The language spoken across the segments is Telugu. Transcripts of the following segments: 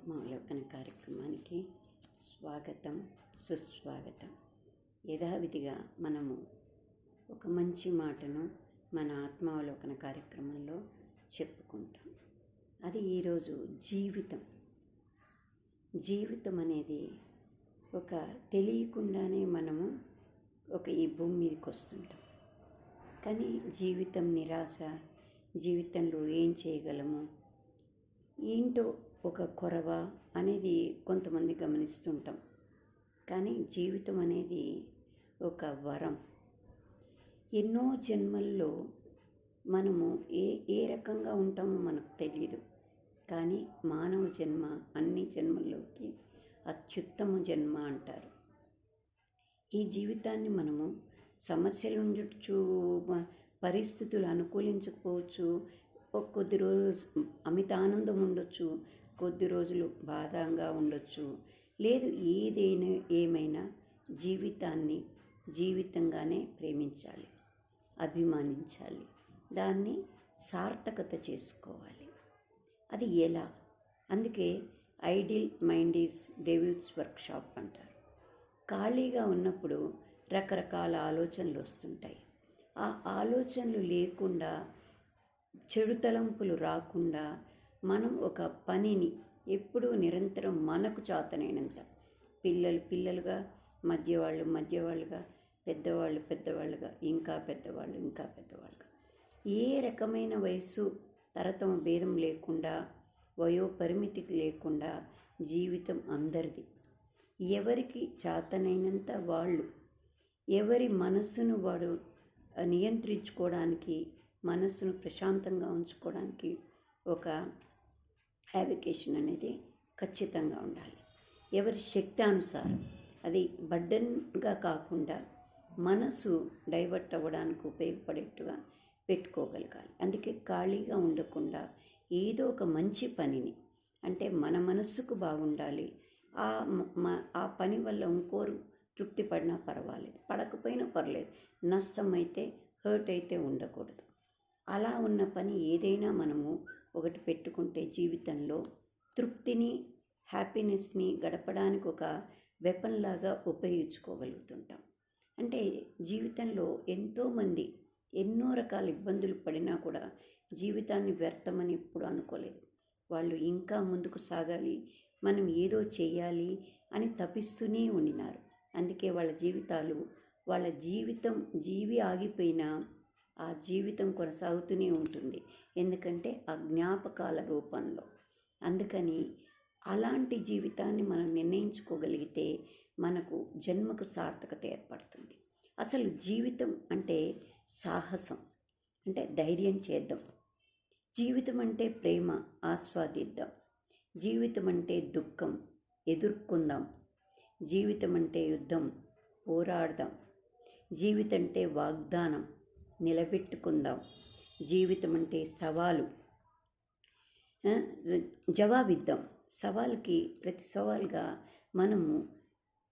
ఆత్మావలోకన కార్యక్రమానికి స్వాగతం, సుస్వాగతం. యథావిధిగా మనము ఒక మంచి మాటను మన ఆత్మావలోకన కార్యక్రమంలో చెప్పుకుంటాం. అది ఈరోజు జీవితం అనేది ఒక తెలియకుండానే మనము ఈ భూమి మీదకి వస్తుంటాం. కానీ జీవితం నిరాశ, జీవితంలో ఏం చేయగలము, ఏంటో ఒక కొరవ అనేది కొంతమంది గమనిస్తుంటాం. కానీ జీవితం అనేది ఒక వరం. ఎన్నో జన్మల్లో మనము ఏ రకంగా ఉంటామో మనకు తెలియదు. కానీ మానవ జన్మ అన్ని జన్మల్లోకి అత్యుత్తమ జన్మ అంటారు. ఈ జీవితాన్ని మనము సమస్యలు ఉండొచ్చు, పరిస్థితులు అనుకూలించకపోవచ్చు, కొద్ది రోజులు అమిత ఆనందం ఉండొచ్చు, కొద్ది రోజులు బాధగా ఉండొచ్చు. లేదు, ఏమైనా జీవితాన్ని జీవితంగానే ప్రేమించాలి, అభిమానించాలి, దాన్ని సార్థకత చేసుకోవాలి. అది ఎలా? అందుకే idol mind is devils workshop అంటారు. ఖాళీగా ఉన్నప్పుడు రకరకాల ఆలోచనలు వస్తుంటాయి. ఆ ఆలోచనలు లేకుండా, చెడు తలంపులు రాకుండా మనం ఒక పనిని ఎప్పుడూ నిరంతరం మనకు చాతనైనంత, పిల్లలుగా, మధ్యవాళ్ళుగా, పెద్దవాళ్ళుగా, ఇంకా పెద్దవాళ్ళుగా, ఏ రకమైన వయసు తరతమ భేదం లేకుండా, వయోపరిమితికి లేకుండా జీవితం అందరిది. ఎవరికి చాతనైనంత వాళ్ళు ఎవరి మనస్సును వాడు నియంత్రించుకోవడానికి, మనస్సును ప్రశాంతంగా ఉంచుకోవడానికి ఒక హ్యాబికేషన్ అనేది ఖచ్చితంగా ఉండాలి. ఎవరి శక్తి అనుసారం, అది బర్డన్గా కాకుండా మనసు డైవర్ట్ అవ్వడానికి ఉపయోగపడేట్టుగా పెట్టుకోగలగాలి. అందుకే ఖాళీగా ఉండకుండా ఏదో ఒక మంచి పనిని, అంటే మన మనస్సుకు బాగుండాలి, ఆ పని వల్ల ఇంకోరు తృప్తి పడినా పర్వాలేదు, పడకపోయినా పర్లేదు, నష్టం అయితే, హర్ట్ అయితే ఉండకూడదు. అలా ఉన్న పని ఏదైనా మనము ఒకటి పెట్టుకుంటే జీవితంలో తృప్తిని, హ్యాపీనెస్ని గడపడానికి ఒక వెపన్ లాగా ఉపయోగించుకోగలుగుతుంటాం. అంటే జీవితంలో ఎంతోమంది ఎన్నో రకాల ఇబ్బందులు పడినా కూడా జీవితాన్ని వ్యర్థమని ఎప్పుడు అనుకోలేదు. వాళ్ళు ఇంకా ముందుకు సాగాలి, మనం ఏదో చేయాలి అని తపిస్తూనే ఉండినారు. అందుకే వాళ్ళ జీవితం ఆగిపోయినా ఆ జీవితం కొనసాగుతూనే ఉంటుంది. ఎందుకంటే ఆ జ్ఞాపకాల రూపంలో. అందుకని అలాంటి జీవితాన్ని మనం నిర్ణయించుకోగలిగితే మనకు జన్మకు సార్థకత ఏర్పడుతుంది. అసలు జీవితం అంటే సాహసం, అంటే ధైర్యం చేద్దాం. జీవితం అంటే ప్రేమ, ఆస్వాదిద్దాం. జీవితం అంటే దుఃఖం, ఎదుర్కొందాం. జీవితం అంటే యుద్ధం, పోరాడదాం. జీవితం అంటే వాగ్దానం, నిలబెట్టుకుందాం. జీవితం అంటే సవాలు, జవాబిద్దాం. ప్రతి సవాల్గా మనము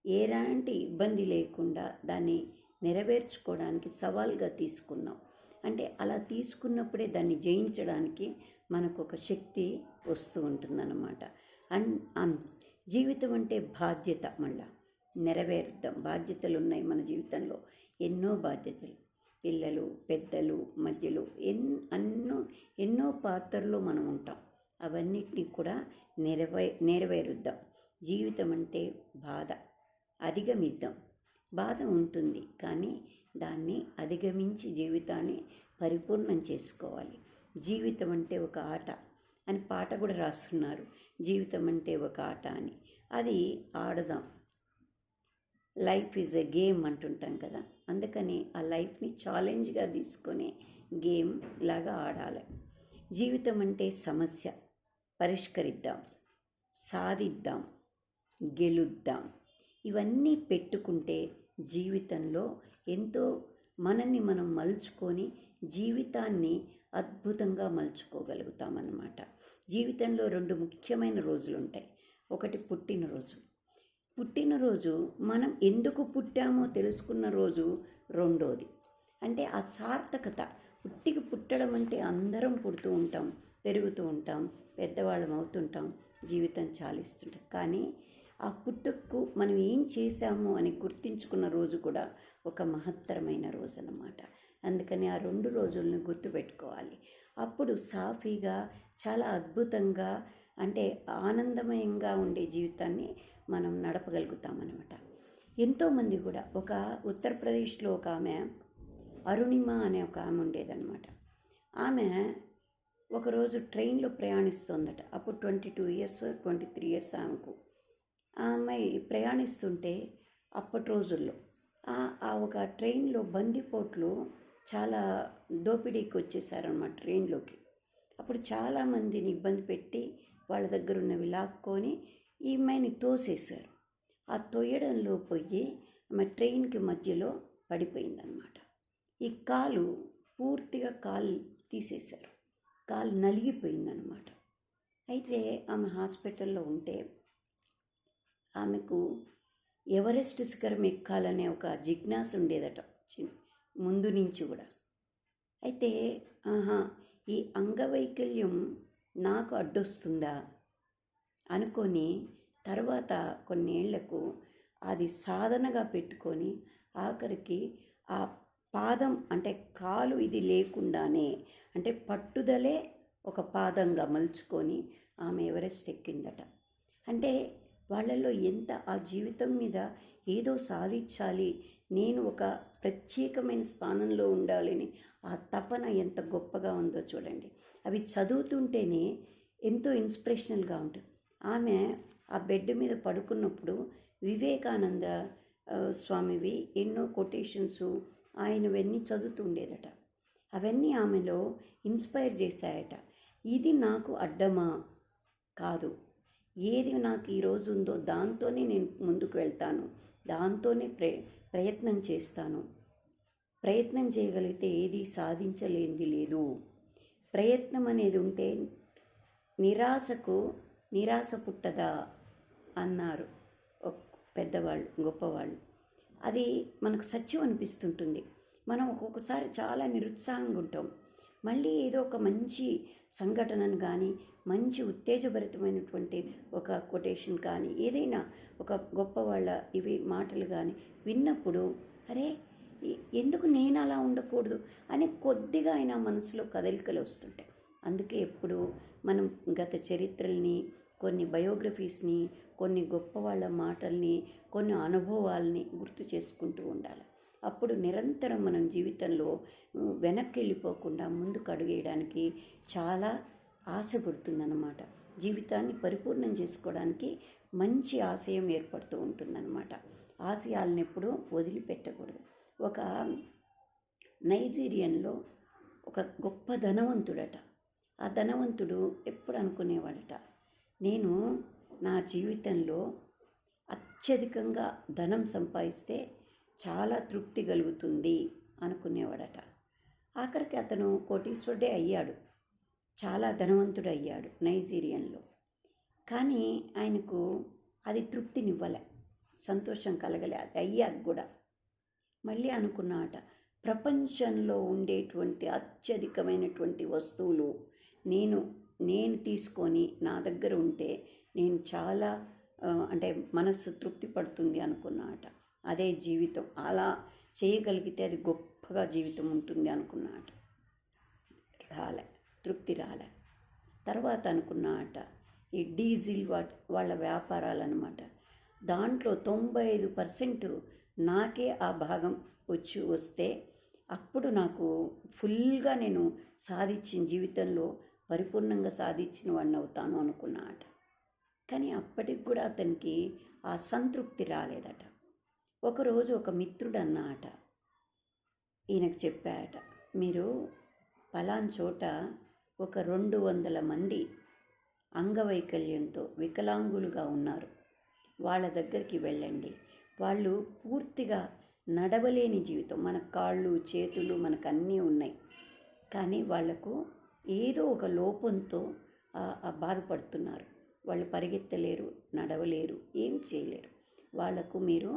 ఎలాంటి ఇబ్బంది లేకుండా దాన్ని నెరవేర్చుకోవడానికి సవాల్గా తీసుకున్నాం. అంటే అలా తీసుకున్నప్పుడే దాన్ని జయించడానికి మనకు ఒక శక్తి వస్తూ ఉంటుందన్నమాట. జీవితం అంటే బాధ్యత, మళ్ళా నెరవేరుద్దాం. బాధ్యతలు ఉన్నాయి మన జీవితంలో, ఎన్నో బాధ్యతలు. పిల్లలు, పెద్దలు, మధ్యలో ఎన్నో పాత్రల్లో మనం ఉంటాం. అవన్నిటినీ కూడా నెరవేరుద్దాం. జీవితం అంటే బాధ, అధిగమిద్దాం. బాధ ఉంటుంది, కానీ దాన్ని అధిగమించి జీవితాన్ని పరిపూర్ణం చేసుకోవాలి. జీవితం అంటే ఒక ఆట అని పాట కూడా రాస్తున్నారు. జీవితం అంటే ఒక ఆట అని, అది ఆడదాం. లైఫ్ ఈజ్ ఎ గేమ్ అంటుంటాం కదా. అందుకని ఆ లైఫ్ని ఛాలెంజ్గా తీసుకొని గేమ్ లాగా ఆడాలి. జీవితం అంటే సమస్య, పరిష్కరిద్దాం, సాధిద్దాం, గెలుద్దాం. ఇవన్నీ పెట్టుకుంటే జీవితంలో ఎంతో మనల్ని మనం మలుచుకొని జీవితాన్ని అద్భుతంగా మలుచుకోగలుగుతామన్నమాట. జీవితంలో 2 ముఖ్యమైన రోజులు ఉంటాయి. ఒకటి పుట్టినరోజు మనం ఎందుకు పుట్టామో తెలుసుకున్న రోజు. రెండోది అంటే ఆ సార్థకత. పుట్టడం అంటే అందరం పుడుతూ ఉంటాం, పెరుగుతూ ఉంటాం, పెద్దవాళ్ళం అవుతుంటాం, జీవితం చాలిస్తుంటారు. కానీ ఆ పుట్టుకు మనం ఏం చేశాము అని గుర్తించుకున్న రోజు కూడా ఒక మహత్తరమైన రోజు అన్నమాట. అందుకని ఆ 2 రోజులను గుర్తుపెట్టుకోవాలి. అప్పుడు సాఫీగా చాలా అద్భుతంగా అంటే ఆనందమయంగా ఉండే జీవితాన్ని మనం నడపగలుగుతామన్నమాట. ఎంతోమంది కూడా ఒక ఉత్తరప్రదేశ్లో ఒక ఆమె అరుణిమ అనే ఒక ఆమె ఉండేదన్నమాట. ఆమె ఒకరోజు ట్రైన్లో ప్రయాణిస్తుందట. అప్పుడు 22 ఇయర్స్ 23 ఇయర్స్ ఆమెకు. ఆ అమ్మాయి ప్రయాణిస్తుంటే అప్పటి రోజుల్లో ఆ ఒక ట్రైన్లో బందిపోట్లు చాలా దోపిడీకి వచ్చేసారనమాట ట్రైన్లోకి. అప్పుడు చాలామందిని ఇబ్బంది పెట్టి వాళ్ళ దగ్గర ఉన్నవి లాక్కొని ఈ అమ్మాయిని తోసేశారు. ఆ తొయ్యడంలో పోయి ఆమె ట్రైన్కి మధ్యలో పడిపోయిందనమాట. ఈ కాలు పూర్తిగా కాలు తీసేశారు. కాలు నలిగిపోయిందనమాట. అయితే ఆమె హాస్పిటల్లో ఉంటే ఆమెకు ఎవరెస్ట్ శిఖరం ఎక్కాలనే ఒక జిజ్ఞాస ఉండేదట ముందు నుంచి కూడా. అయితే ఈ అంగవైకల్యం నాకు అడ్డొస్తుందా అనుకొని తర్వాత కొన్నేళ్లకు అది సాధనగా పెట్టుకొని ఆఖరికి ఆ పాదం అంటే కాలు ఇది లేకుండానే అంటే పట్టుదలే ఒక పాదంగా మలుచుకొని ఆమె ఎవరెస్ట్ ఎక్కిందట. అంటే వాళ్ళల్లో ఎంత ఆ జీవితం మీద ఏదో సాధించాలి, నేను ఒక ప్రత్యేకమైన స్థానంలో ఉండాలని ఆ తపన ఎంత గొప్పగా ఉందో చూడండి. అవి చదువుతుంటేనే ఎంతో ఇన్స్పిరేషనల్గా ఉంటుంది. ఆమె ఆ బెడ్ మీద పడుకున్నప్పుడు వివేకానంద స్వామివి ఎన్నో కొటేషన్స్ ఆయనవన్నీ చదువుతుండేదట. అవన్నీ ఆమెలో ఇన్స్పైర్ చేశాయట. ఇది నాకు అడ్డమా కాదు, ఏది నాకు ఈరోజు ఉందో దాంతోనే నేను ముందుకు వెళ్తాను, దాంతోనే ప్రయత్నం చేస్తాను. ప్రయత్నం చేయగలిగితే ఏది సాధించలేనిది లేదు. ప్రయత్నం అనేది ఉంటే నిరాశ పుట్టదా అన్నారు పెద్దవాళ్ళు, గొప్పవాళ్ళు. అది మనకు సత్యం అనిపిస్తుంటుంది. మనం ఒక్కొక్కసారి చాలా నిరుత్సాహంగా ఉంటాం. మళ్ళీ ఏదో ఒక మంచి సంఘటనను కానీ మంచి ఉత్తేజభరితమైనటువంటి ఒక కొటేషన్ కానీ ఏదైనా ఒక గొప్ప వాళ్ళ ఇవి మాటలు కానీ విన్నప్పుడు అరే ఎందుకు నేను అలా ఉండకూడదు అని కొద్దిగా అయినా మనసులో కదలికలు వస్తుంటాయి. అందుకే ఎప్పుడు మనం గత చరిత్రల్ని, కొన్ని బయోగ్రఫీస్ని, కొన్ని గొప్ప వాళ్ళ మాటల్ని, కొన్ని అనుభవాల్ని గుర్తు చేసుకుంటూ ఉండాలి. అప్పుడు నిరంతరం మనం జీవితంలో వెనక్కి వెళ్ళిపోకుండా ముందుకు అడుగేయడానికి చాలా ఆశ పుడుతుందన్నమాట. జీవితాన్ని పరిపూర్ణం చేసుకోవడానికి మంచి ఆశయం ఏర్పడుతూ ఉంటుందన్నమాట. ఆశయాలను ఎప్పుడూ వదిలిపెట్టకూడదు. ఒక నైజీరియన్లో ఒక గొప్ప ధనవంతుడట. ఆ ధనవంతుడు ఎప్పుడు అనుకునేవాడట, నేను నా జీవితంలో అత్యధికంగా ధనం సంపాదిస్తే చాలా తృప్తి కలుగుతుంది అనుకునేవాడట. ఆఖరికి అతను కోటీశ్వరుడే అయ్యాడు, చాలా ధనవంతుడు అయ్యాడు నైజీరియన్లో. కానీ ఆయనకు అది తృప్తినివ్వలే, సంతోషం కలగలే. అది అయ్యాక కూడా మళ్ళీ అనుకున్నాట, ప్రపంచంలో ఉండేటువంటి అత్యధికమైనటువంటి వస్తువులు నేను తీసుకొని నా దగ్గర ఉంటే నేను చాలా అంటే మనస్సు తృప్తి పడుతుంది అనుకున్నాట. అదే జీవితం, అలా చేయగలిగితే అది గొప్పగా జీవితం ఉంటుంది అనుకున్నాట. తృప్తి రాలే. తర్వాత అనుకున్నాట, ఈ డీజిల్ వాళ్ళ వ్యాపారాలన్నమాట, దాంట్లో 95% నాకే ఆ భాగం వస్తే అప్పుడు నాకు ఫుల్గా నేను సాధించిన జీవితంలో పరిపూర్ణంగా సాధించిన వాడిని అవుతాను అనుకున్నాట. కానీ అప్పటికి కూడా అతనికి ఆ సంతృప్తి రాలేదట. ఒకరోజు ఒక మిత్రుడు అన్నాట, ఈయనకు చెప్పాట, మీరు పలానా చోట ఒక 200 మంది అంగవైకల్యంతో వికలాంగులుగా ఉన్నారు, వాళ్ళ దగ్గరికి వెళ్ళండి. వాళ్ళు పూర్తిగా నడవలేని జీవితం, మన కాళ్ళు చేతులు మనకు అన్నీ ఉన్నాయి, కానీ వాళ్లకు ఏదో ఒక లోపంతో బాధపడుతున్నారు. వాళ్ళు పరిగెత్తలేరు, నడవలేరు, ఏం చేయలేరు. వాళ్లకు మీరు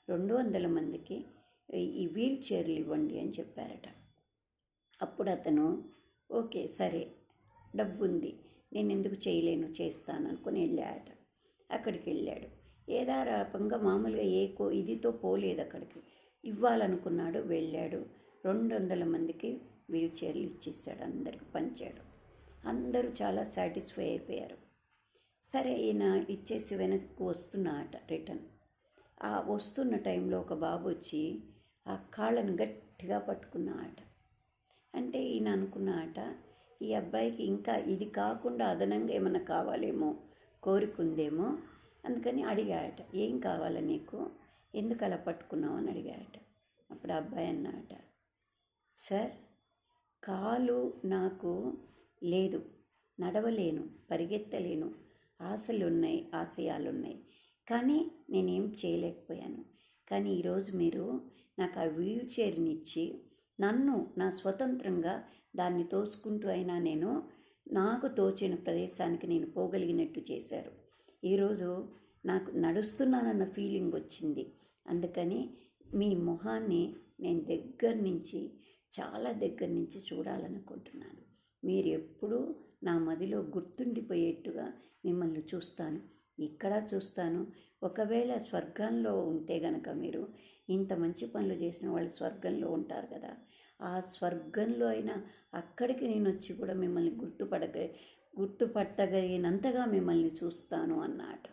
200 మందికి ఈ వీల్ చైర్లు ఇవ్వండి అని చెప్పారట. అప్పుడు అతను ఓకే సరే, డబ్బుంది, నేను ఎందుకు చేయలేను, చేస్తాను అనుకుని వెళ్ళాట. అక్కడికి వెళ్ళాడు. ఏదారాపంగా మామూలుగా ఇదితో పోలేదు, అక్కడికి ఇవ్వాలనుకున్నాడు. వెళ్ళాడు. 200 మందికి వీల్ చైర్లు ఇచ్చేసాడు, అందరికి పంచాడు. అందరూ చాలా సాటిస్ఫై అయిపోయారు. సరే, ఈయన ఇచ్చేసి వెనక్కి వస్తున్నాట రిటర్న్. ఆ వస్తున్న టైంలో ఒక బాబు వచ్చి ఆ కాళ్ళను గట్టిగా పట్టుకున్నాట. అంటే ఈయన అనుకున్నాట, ఈ అబ్బాయికి ఇంకా ఇది కాకుండా అదనంగా ఏమైనా కావాలేమో, కోరికుందేమో, అందుకని అడిగాట, ఏం కావాలా నీకు, ఎందుకు అలా పట్టుకున్నావు అని అడిగాట. అప్పుడు ఆ అబ్బాయి అన్నాట, సార్, కాలు నాకు లేదు, నడవలేను, పరిగెత్తలేను, ఆశలున్నాయి, ఆశయాలున్నాయి, కానీ నేనేం చేయలేకపోయాను. కానీ ఈరోజు మీరు నాకు ఆ వీల్ చైర్ని ఇచ్చి నన్ను నా స్వతంత్రంగా దాన్ని తోసుకుంటూ అయినా నేను నాకు తోచిన ప్రదేశానికి నేను పోగలిగినట్టు చేశారు. ఈరోజు నాకు నడుస్తున్నానన్న ఫీలింగ్ వచ్చింది. అందుకని మీ మొహాన్ని నేను చాలా దగ్గర నుంచి చూడాలనుకుంటున్నాను. మీరు ఎప్పుడూ నా మదిలో గుర్తుండిపోయేట్టుగా మిమ్మల్ని చూస్తాను, ఇక్కడ చూస్తాను. ఒకవేళ స్వర్గంలో ఉంటే గనక, మీరు ఇంత మంచి పనులు చేసిన వాళ్ళు స్వర్గంలో ఉంటారు కదా, ఆ స్వర్గంలో అయినా అక్కడికి నేను వచ్చి కూడా మిమ్మల్ని గుర్తుపట్టగలిగినంతగా మిమ్మల్ని చూస్తాను అన్నాడు.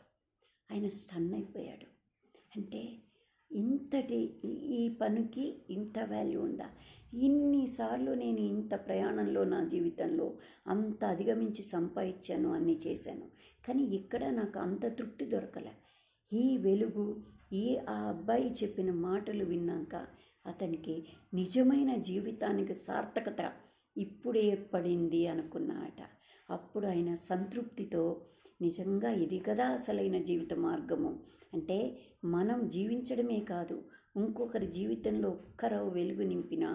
ఆయన స్టన్ అయిపోయాడు. అంటే ఈ పనికి ఇంత వాల్యూ ఉందా? ఇన్నిసార్లు నేను ఇంత ప్రయాణంలో నా జీవితంలో అంత అధిగమించి సంపాదించాను, అన్నీ చేశాను, కానీ ఇక్కడ నాకు అంత తృప్తి దొరకలే. ఈ వెలుగు, ఆ అబ్బాయి చెప్పిన మాటలు విన్నాక అతనికి నిజమైన జీవితానికి సార్థకత ఇప్పుడు ఏర్పడింది అనుకున్నాట. అప్పుడు ఆయన సంతృప్తితో, నిజంగా ఇది కదా అసలైన జీవిత మార్గము, అంటే మనం జీవించడమే కాదు, ఇంకొకరి జీవితంలో ఒక్కరో వెలుగు నింపినా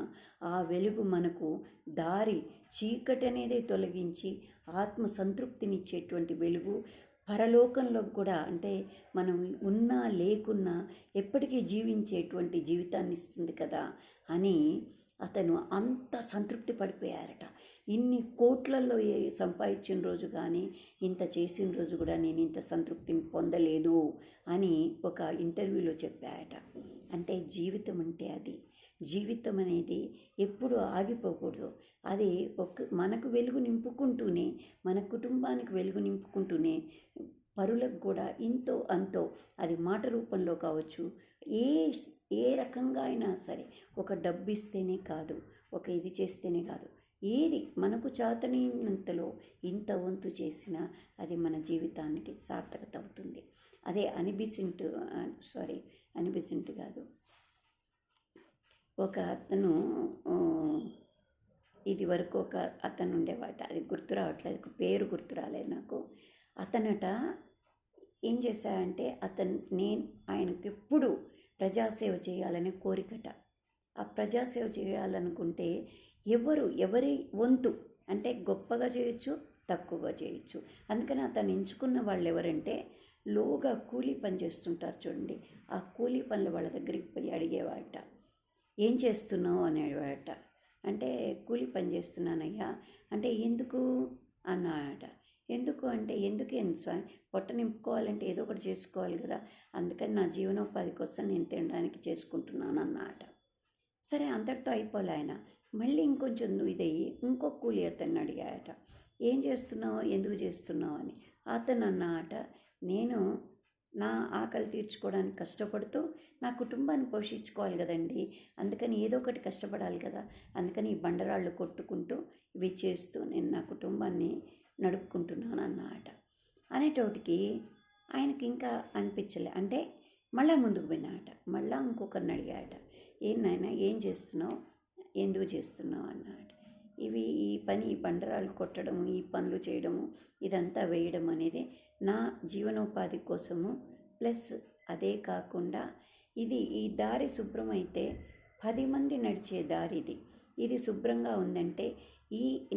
ఆ వెలుగు మనకు దారి, చీకటి అనేది తొలగించి ఆత్మ సంతృప్తినిచ్చేటువంటి వెలుగు పరలోకంలో కూడా, అంటే మనం ఉన్నా లేకున్నా ఎప్పటికీ జీవించేటువంటి జీవితాన్ని ఇస్తుంది కదా అని అతను అంత సంతృప్తి పడిపోయారట. ఇన్ని కోట్లలో సంపాదించిన రోజు కానీ, ఇంత చేసిన రోజు కూడా నేను ఇంత సంతృప్తిని పొందలేదు అని ఒక ఇంటర్వ్యూలో చెప్పారట. అంటే జీవితం అంటే అది. జీవితం అనేది ఎప్పుడు ఆగిపోకూడదు. అది మనకు వెలుగు నింపుకుంటూనే, మన కుటుంబానికి వెలుగు నింపుకుంటూనే, పరులకు కూడా ఇంతో అంతో, అది మాట రూపంలో కావచ్చు, ఏ రకంగా అయినా సరే, ఒక డబ్బు ఇస్తేనే కాదు, ఒక ఇది చేస్తేనే కాదు, ఏది మనకు చాతనైనంతలో ఇంత వంతు చేసినా అది మన జీవితానికి సార్థకత అవుతుంది. అదే అనిబిసెంట్ కాదు, ఒక అతను, ఇది వరకు ఒక అతను ఉండేవాట, అది గుర్తు రావట్లేదు, పేరు గుర్తు రాలేదు నాకు. అతనట ఏం చేశాడంటే, ఆయనకి ఎప్పుడు ప్రజాసేవ చేయాలనే కోరికట. ఆ ప్రజాసేవ చేయాలనుకుంటే ఎవరి వంతు, అంటే గొప్పగా చేయొచ్చు, తక్కువగా చేయొచ్చు. అందుకని అతను ఎంచుకున్న వాళ్ళు ఎవరంటే, లోగా కూలీ పని చేస్తుంటారు చూడండి, ఆ కూలీ పనుల వాళ్ళ దగ్గరికి పోయి అడిగేవాట, ఏం చేస్తున్నావు అనేవాట. అంటే కూలీ పని చేస్తున్నానయ్యా అంటే, ఎందుకు అన్నాడట. ఎందుకు అంటే, ఎందుకేంటి స్వామి, పొట్ట నింపుకోవాలంటే ఏదో ఒకటి చేసుకోవాలి కదా, అందుకని నా జీవనోపాధి కోసం నేను తినడానికి చేసుకుంటున్నాను అన్నమాట. సరే, అంతటితో అయిపోలే. ఆయన మళ్ళీ ఇంకొంచెం ఇదయ్యి ఇంకో కూలి అతన్ని అడిగాట, ఏం చేస్తున్నావు, ఎందుకు చేస్తున్నావు అని. అతను అన్నమాట, నేను నా ఆకలి తీర్చుకోవడానికి కష్టపడుతూ నా కుటుంబాన్ని పోషించుకోవాలి కదండి, అందుకని ఏదో ఒకటి కష్టపడాలి కదా, అందుకని ఈ బండరాళ్ళు కొట్టుకుంటూ ఇవి చేస్తూ నేను నా కుటుంబాన్ని నడుపుకుంటున్నాను అన్నమాట. అనేటోటికి ఆయనకి ఇంకా అనిపించలే. అంటే మళ్ళా ముందుకు పోయినాట, మళ్ళా ఇంకొకరిని అడిగాట, ఏం నాయన, ఏం చేస్తున్నావు, ఎందుకు చేస్తున్నావు అన్నమాట. ఈ బండరాళ్ళు కొట్టడము, ఈ పనులు చేయడము, ఇదంతా వేయడం అనేది నా జీవనోపాధి కోసము, ప్లస్ అదే కాకుండా ఈ దారి శుభ్రమైతే 10 మంది నడిచే దారి ఇది ఇది ఉందంటే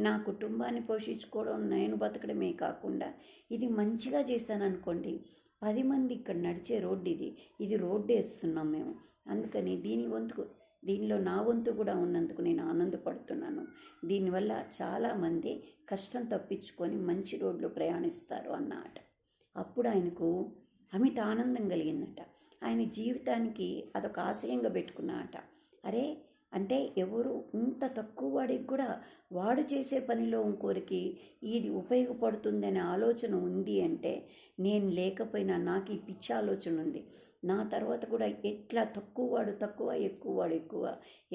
నా కుటుంబాన్ని పోషించుకోవడం, నేను బతకడమే కాకుండా ఇది మంచిగా చేశాను అనుకోండి, 10 మంది ఇక్కడ నడిచే రోడ్డు ఇది రోడ్డు వేస్తున్నాం మేము, అందుకని దీనిలో నా వంతు కూడా ఉన్నందుకు నేను ఆనందపడుతున్నాను. దీనివల్ల చాలామంది కష్టం తప్పించుకొని మంచి రోడ్లో ప్రయాణిస్తారు అన్నమాట. అప్పుడు ఆయనకు అమిత ఆనందం కలిగిందట. ఆయన జీవితానికి అదొక ఆశయంగా పెట్టుకున్నాట. అరే అంటే ఎవరు ఇంత తక్కువ వాడికి కూడా వాడు చేసే పనిలో ఇంకోరికి ఇది ఉపయోగపడుతుందనే ఆలోచన ఉంది అంటే, నేను లేకపోయినా నాకు ఈ పిచ్చి ఆలోచన ఉంది, నా తర్వాత కూడా ఎట్లా తక్కువ వాడు తక్కువ, ఎక్కువ వాడు ఎక్కువ,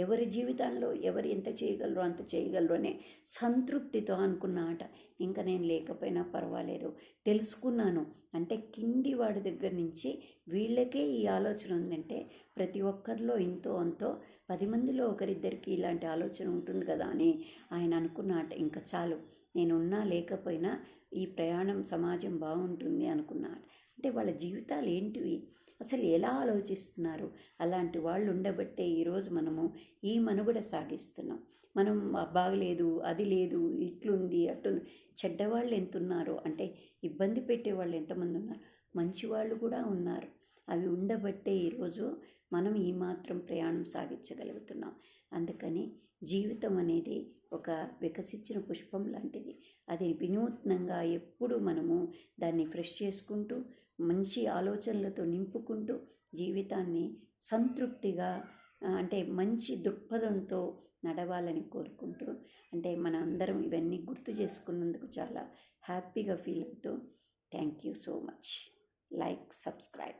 ఎవరి జీవితంలో ఎవరు ఎంత చేయగలరో అంత చేయగలరు అనే సంతృప్తితో అనుకున్నాట. ఇంకా నేను లేకపోయినా పర్వాలేదు, తెలుసుకున్నాను అంటే కింది వాడి దగ్గర నుంచి వీళ్ళకే ఈ ఆలోచన ఉందంటే ప్రతి ఒక్కరిలో ఇంతో అంతో 10 మందిలో ఒకరిద్దరికి ఇలాంటి ఆలోచన ఉంటుంది కదా అని ఆయన అనుకున్నాట. ఇంకా చాలు, నేనున్నా లేకపోయినా ఈ ప్రయాణం సమాజం బాగుంటుంది అనుకున్నాడు. అంటే వాళ్ళ జీవితాలు ఏంటివి, అసలు ఎలా ఆలోచిస్తున్నారు, అలాంటి వాళ్ళు ఉండబట్టే ఈరోజు మనము ఈ మనుగడ సాగిస్తున్నాం. మనం బాగలేదు, అది లేదు, ఇట్లుంది అట్లుంది, చెడ్డవాళ్ళు ఎంతున్నారు అంటే ఇబ్బంది పెట్టేవాళ్ళు ఎంతమంది ఉన్నారు, మంచివాళ్ళు కూడా ఉన్నారు. అవి ఉండబట్టే ఈరోజు మనం ఈ మాత్రం ప్రయాణం సాగించగలుగుతున్నాం. అందుకని జీవితం అనేది ఒక వికసించిన పుష్పం లాంటిది. అది వినూత్నంగా ఎప్పుడు మనము దాన్ని ఫ్రెష్ చేసుకుంటూ మంచి ఆలోచనలతో నింపుకుంటూ జీవితాన్ని సంతృప్తిగా అంటే మంచి దృక్పథంతో నడవాలని కోరుకుంటూ, అంటే మన అందరం ఇవన్నీ గుర్తు చేసుకున్నందుకు చాలా హ్యాపీగా ఫీల్ అవుతూ thank you so much. Like, subscribe.